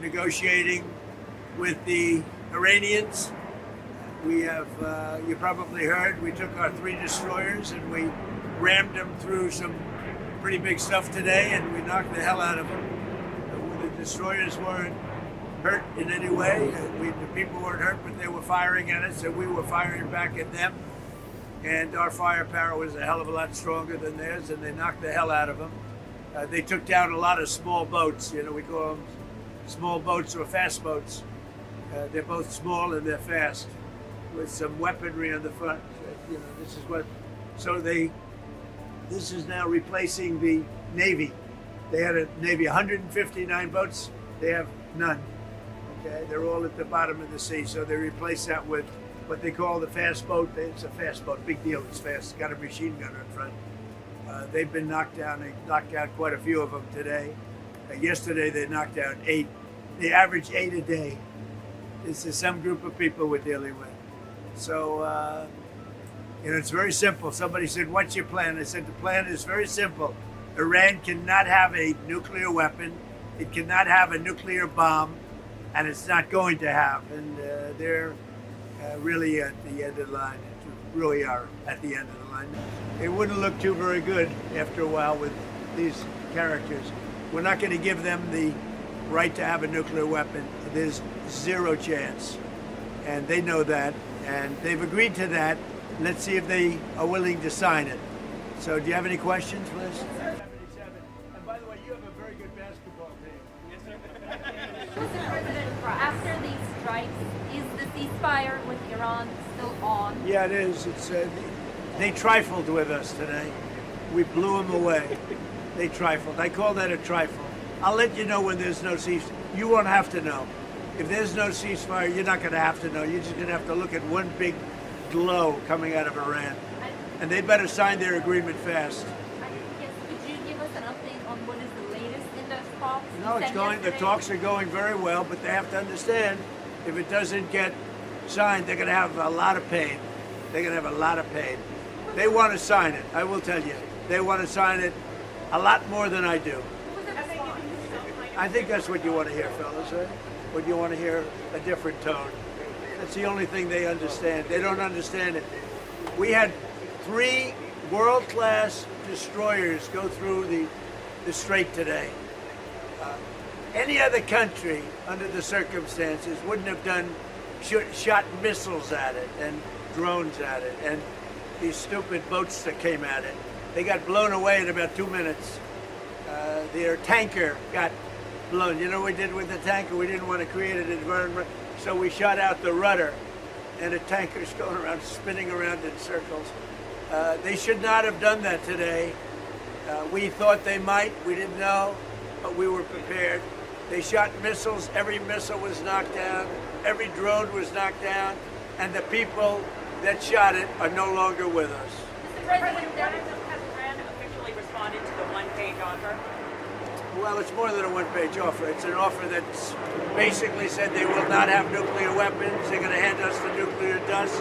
negotiating with the Iranians. We have, you probably heard, we took our 3 destroyers and we rammed them through some pretty big stuff today, and we knocked the hell out of them. The destroyers weren't hurt in any way. The people weren't hurt, but they were firing at us, and we were firing back at them. And our firepower was a hell of a lot stronger than theirs, and they knocked the hell out of them. They took down a lot of small boats. You know, we call them small boats or fast boats. They're both small and they're fast, with some weaponry on the front. You know, this is what. So this is now replacing the Navy. They had a Navy 159 boats. They have none. Okay, they're all at the bottom of the sea. So they replaced that with what they call the fast boat. It's a fast boat, big deal. It's fast. It's got a machine gun in front. They've been knocked down. They knocked out quite a few of them today. Yesterday they knocked out 8. They average 8 a day. This is some group of people we're dealing with. So, you know, it's very simple. Somebody said, what's your plan? I said, the plan is very simple. Iran cannot have a nuclear weapon. It cannot have a nuclear bomb, and it's not going to have. And they're really at the end of the line. Really are at the end of the line. It wouldn't look too very good after a while with these characters. We're not going to give them the right to have a nuclear weapon. There's zero chance. And they know that, and they've agreed to that. Let's see if they are willing to sign it. So do you have any questions, Liz? 77. And by the way, you have a very good basketball team. Yes, sir. Mr. President, after these strikes, is the ceasefire with Iran still on? Yeah, it is. It's they trifled with us today. We blew them away. They trifled. I call that a trifle. I'll let you know when there's no ceasefire. You won't have to know. If there's no ceasefire, you're not going to have to know. You're just going to have to look at one big glow coming out of Iran. And they better sign their agreement fast. Yes, could you give us an update on what is the latest in those talks? No, it's going. The talks are going very well, but they have to understand if it doesn't get signed, they're going to have a lot of pain. They're going to have a lot of pain. They want to sign it. I will tell you, they want to sign it a lot more than I do. I think that's what you want to hear, fellas. Right? What you want to hear, a different tone. That's the only thing they understand. They don't understand it. We had 3 world-class destroyers go through the strait today. Any other country, under the circumstances, wouldn't have shot missiles at it and drones at it and these stupid boats that came at it. They got blown away in about 2 minutes. Their tanker got blown. You know what we did with the tanker? We didn't want to create an environment, so we shot out the rudder, and the tanker's going around, spinning around in circles. They should not have done that today. We thought they might. We didn't know, but we were prepared. They shot missiles. Every missile was knocked down. Every drone was knocked down, and the people that shot it are no longer with us. Mr. President, has Iran officially responded to the one-page offer? Well, it's more than a one-page offer. It's an offer that's basically said they will not have nuclear weapons. They're going to hand us the nuclear dust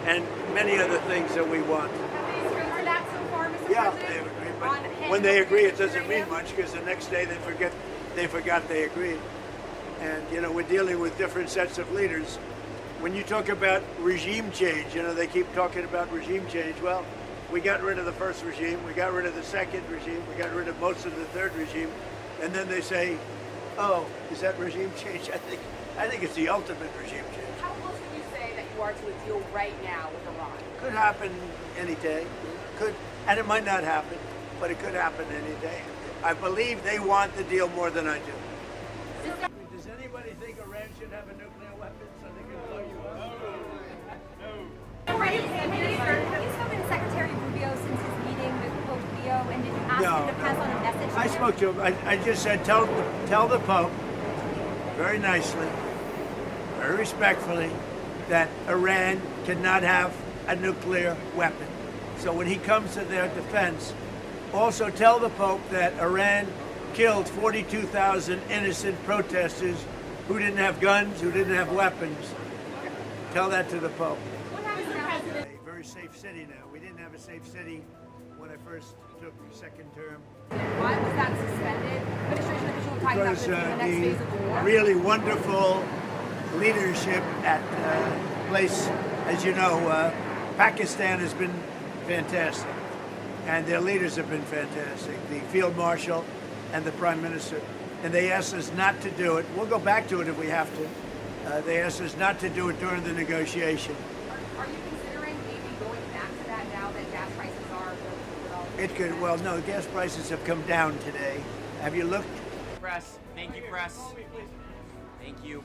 and many other things that we want. Have they agreed to that so far, Mr. Yeah, President? they've agreed. But when they agree, it doesn't mean much because the next day they forgot they agreed. And, you know, we're dealing with different sets of leaders. When you talk about regime change, you know, they keep talking about regime change. Well, we got rid of the first regime, we got rid of the second regime, we got rid of most of the third regime, and then they say, oh, is that regime change? I think it's the ultimate regime change. How close would you say that you are to a deal right now with Iran? Could happen any day. Could, and it might not happen, but it could happen any day. I believe they want the deal more than I do. Does anybody think Iran should have a nuclear weapon so they can blow you up? You've spoken to Secretary Rubio since his meeting with Pope Leo, and did you ask him to pass on a message to I him? spoke to him. I just said, tell the Pope, very nicely, very respectfully, that Iran cannot have a nuclear weapon. So when he comes to their defense, also tell the Pope that Iran killed 42,000 innocent protesters who didn't have guns, who didn't have weapons. Tell that to the Pope. What happens to the president? A very safe city now. We didn't have a safe city when I first took second term. Why was that suspended? Administration officials talking about Because this in the next phase of the war. really wonderful leadership at place, as you know, Pakistan has been fantastic, and their leaders have been fantastic. The field marshal and the prime minister, and they asked us not to do it. We'll go back to it if we have to. They asked us not to do it during the negotiation. Are you considering maybe going back to that now that gas prices are with all It could, well, no, gas prices have come down today. Have you looked? Press. Thank you, press. Thank you.